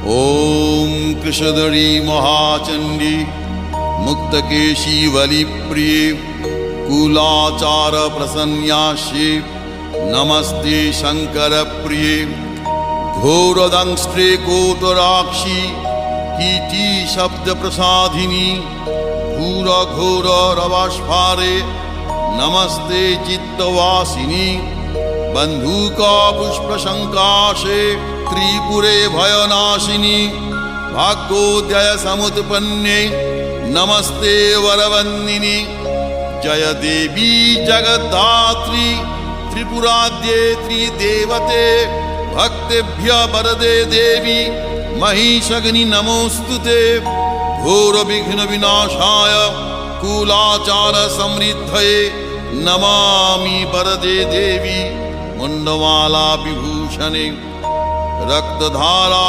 ॐ कृशधरी महाचण्डी मुक्तकेशी वलिप्रिये कुलाचार प्रसन्यास्ये नमस्ते शंकरप्रिये घोरदंष्ट्रे कोटराक्षी कीटी शब्द प्रसादिनी घोर घोर रवास्फारे नमस्ते चित्तवासिनी बंधुका पुष्प शंकाशे त्रिपुरे भयनाशिनी भाग्योदय समुत्पन्ने नमस्ते वरवन्दिनी जय देवी जगद्धात्री त्रिपुराद्ये त्रिदेवते भक्तेभ्य वरदे देवी महिषग्नि नमोस्तुते घोर विघ्न विनाशाय कुलाचार समृद्धये नमामि वरदे देवी मुंडमाला विभूषणे रक्तधारा